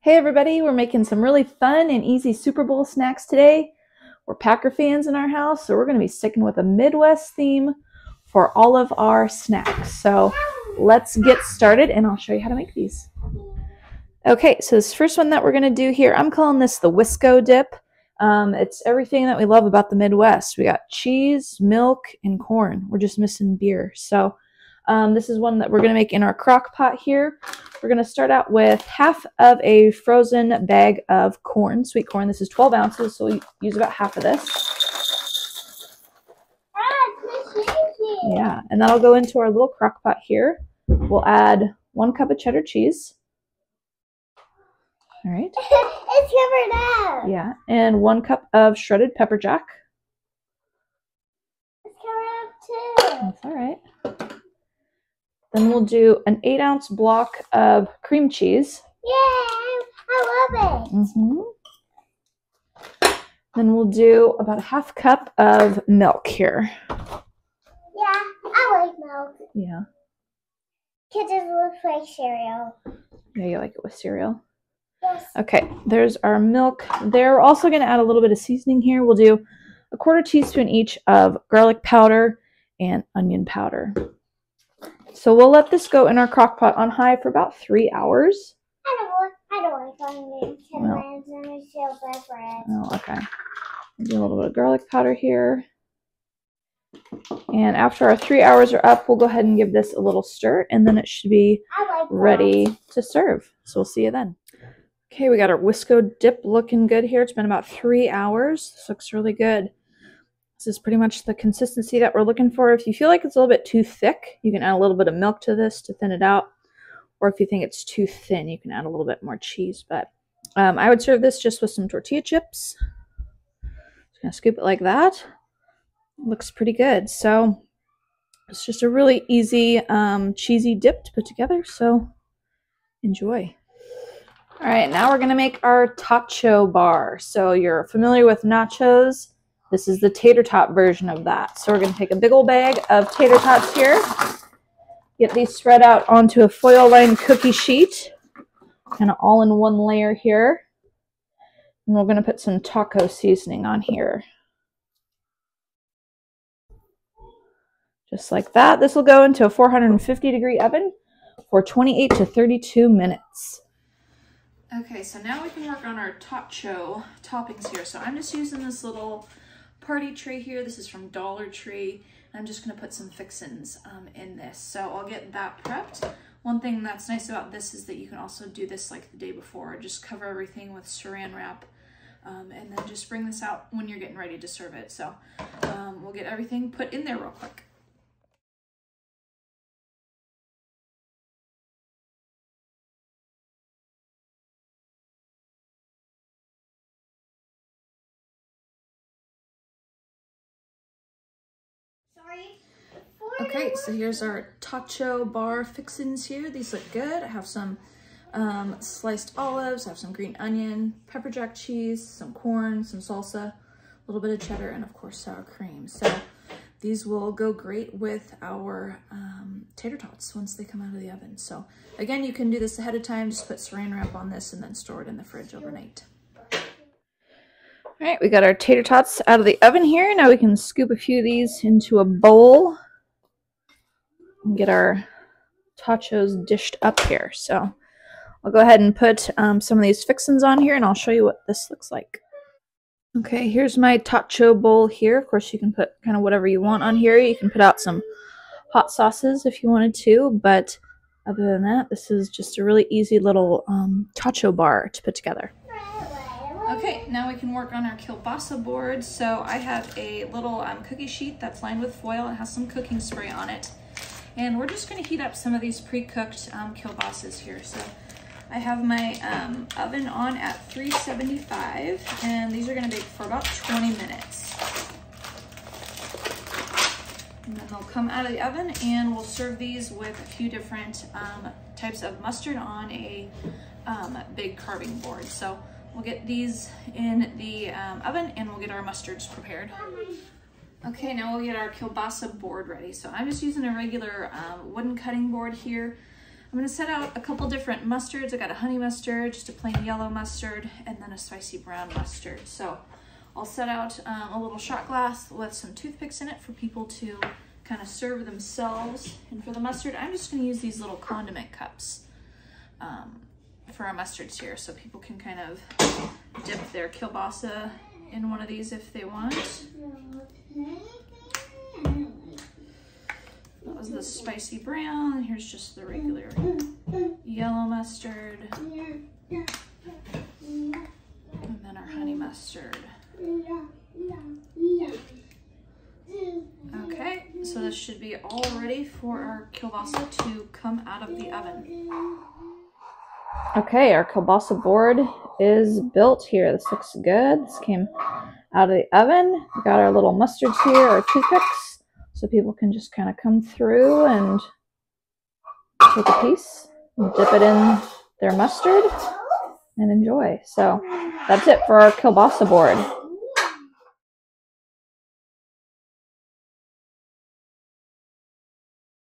Hey everybody, we're making some really fun and easy Super Bowl snacks today. We're Packer fans in our house, so we're going to be sticking with a Midwest theme for all of our snacks. So let's get started and I'll show you how to make these. Okay, so this first one that we're going to do here, I'm calling this the Wisco Dip. It's everything that we love about the Midwest. We got cheese, milk, and corn. We're just missing beer. So this is one that we're going to make in our crock pot here. We're going to start out with half of a frozen bag of corn, sweet corn. This is 12 ounces, so we use about half of this. Yeah, and that'll go into our little crock pot here. We'll add 1 cup of cheddar cheese. All right. It's covered up. Yeah, and 1 cup of shredded pepper jack. It's covered up too. That's all right. Then we'll do an 8-ounce block of cream cheese. Yay! I love it. Then we'll do about a half cup of milk here. Yeah, I like milk. Yeah. Because it looks like cereal. Yeah, you like it with cereal. Yes. Okay, there's our milk there. We're also going to add a little bit of seasoning here. We'll do a 1/4 teaspoon each of garlic powder and onion powder. So we'll let this go in our crock pot on high for about 3 hours. I don't like onions. Oh, okay. We'll do a little bit of garlic powder here. And after our 3 hours are up, we'll go ahead and give this a little stir, and then it should be ready to serve. So we'll see you then. Okay, we got our Wisco Dip looking good here. It's been about 3 hours. This looks really good. This is pretty much the consistency that we're looking for. If you feel like it's a little bit too thick, you can add a little bit of milk to this to thin it out. Or if you think it's too thin, you can add a little bit more cheese. But I would serve this just with some tortilla chips. Just gonna scoop it like that. Looks pretty good. So it's just a really easy cheesy dip to put together. So enjoy. All right, now we're gonna make our Tacho Bar. So you're familiar with nachos. This is the tater tot version of that. So we're going to take a big old bag of tater tots here. Get these spread out onto a foil-lined cookie sheet. Kind of all in one layer here. And we're going to put some taco seasoning on here. Just like that. This will go into a 450-degree oven for 28 to 32 minutes. Okay, so now we can work on our tacho toppings here. So I'm just using this little party tray here. This is from Dollar Tree. I'm just going to put some fixins in this. So I'll get that prepped. One thing that's nice about this is that you can also do this like the day before. Just cover everything with saran wrap and then just bring this out when you're getting ready to serve it. So we'll get everything put in there real quick. Okay, so here's our Tacho Bar fixins here. These look good. I have some sliced olives, I have some green onion, pepper jack cheese, some corn, some salsa, a little bit of cheddar, and of course sour cream. So these will go great with our tater tots once they come out of the oven. So again, you can do this ahead of time. Just put saran wrap on this and then store it in the fridge overnight. All right, we got our tater tots out of the oven here. Now we can scoop a few of these into a bowl and get our tachos dished up here. So I'll go ahead and put some of these fixins on here and I'll show you what this looks like. Okay, here's my tacho bowl here. Of course, you can put kind of whatever you want on here. You can put out some hot sauces if you wanted to, but other than that, this is just a really easy little tacho bar to put together. Okay, now we can work on our Kilbasa board. So I have a little cookie sheet that's lined with foil. It has some cooking spray on it. And we're just going to heat up some of these pre-cooked kielbasas here. So I have my oven on at 375, and these are going to bake for about 20 minutes. And then they'll come out of the oven, and we'll serve these with a few different types of mustard on a big carving board. So we'll get these in the oven, and we'll get our mustards prepared. Okay, now we'll get our Kilbasa board ready. So I'm just using a regular wooden cutting board here. I'm going to set out a couple different mustards. I got a honey mustard, just a plain yellow mustard, and then a spicy brown mustard. So I'll set out a little shot glass with some toothpicks in it for people to kind of serve themselves. And for the mustard, I'm just going to use these little condiment cups for our mustards here, so people can kind of dip their kielbasa in one of these if they want. That was the spicy brown, and here's just the regular yellow mustard. And then our honey mustard. Okay, so this should be all ready for our kielbasa to come out of the oven. Okay, our kielbasa board is built here. This looks good. This came out of the oven. We got our little mustards here, our toothpicks, so people can just kind of come through and take a piece, and dip it in their mustard, and enjoy. So that's it for our kielbasa board.